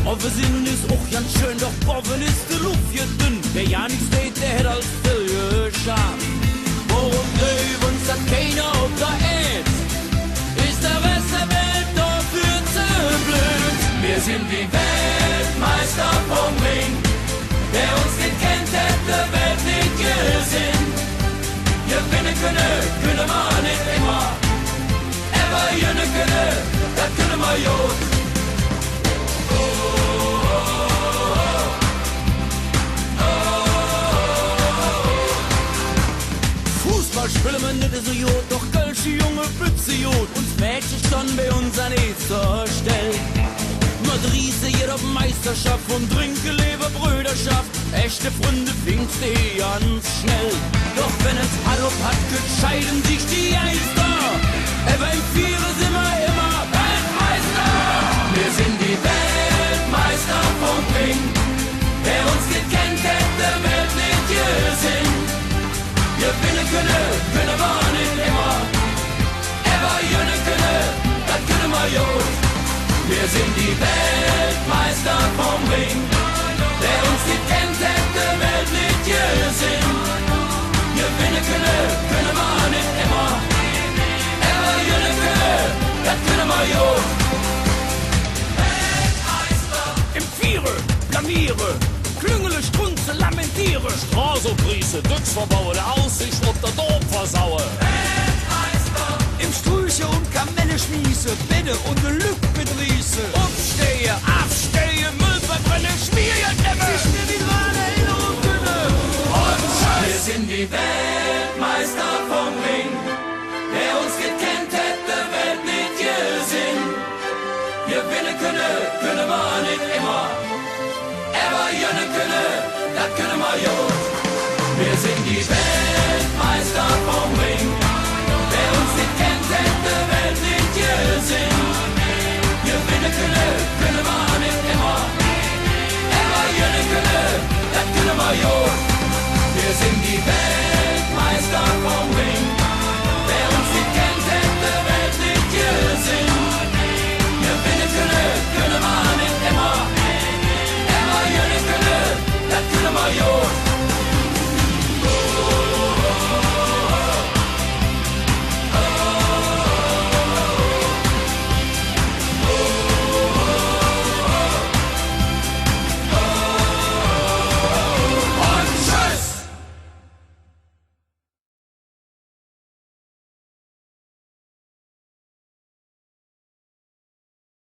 Und wir sind ist auch ganz schön, doch boven ist die Luft hier dünn. Wer ja nichts steht, der hätte als viel geschafft. Worum dreht uns hat keiner auf der Erde? Ist der Rest der Welt dafür zu blöd? Wir sind die Weltmeister vom Ring. Wer uns gekannt hat, der Welt nicht gesehen. Gewinnen können wir nicht immer. Aber gewinnen können, das können wir gut. Fußball spielen wir nicht so gut, doch Kölsche Junge Pütze gut. Uns Mädchen standen bei uns an erster Stelle. Madrid jeder Meisterschaft und trinke Leberbrüderschaft. Echte Freunde findest du ganz schnell. Doch wenn es Hallo hat, entscheiden sich die Geister. Aber im Viere sind wir immer Weltmeister. Wir sind die Weltmeister vom Ring. Wer uns gekannt hat, der Welt nicht gesehen. Gewinnen können wir nicht immer. Aber gewinnen können, das können wir gut. Wir sind die Weltmeister vom Ring. Wer uns gekannt hat, der Welt nicht gesehen. Gewinnen können wir nicht immer. Aber gewinnen können, das können wir gut. Weltmeister! Im Viere, blamiere, klüngele, strunze, lamentiere. Straße Priese, Düx verbaue, der Aussicht und der Dom versaue. Im Strüche und Kamelle schmiese, Bälle und ne Lück bedrieße. Umstehe, abstehe, Müll verbrenne, schmiere, Dämme. Ich mir die gerade Erinnerung gönne. Und Scheiß. Wir sind die Weltmeister vom Ring. Wer uns gekannt hat, der Welt nicht gesehen. Gewinnen können wir nicht immer. Aber gewinnen können, das können wir gut. Wir sind die Welt.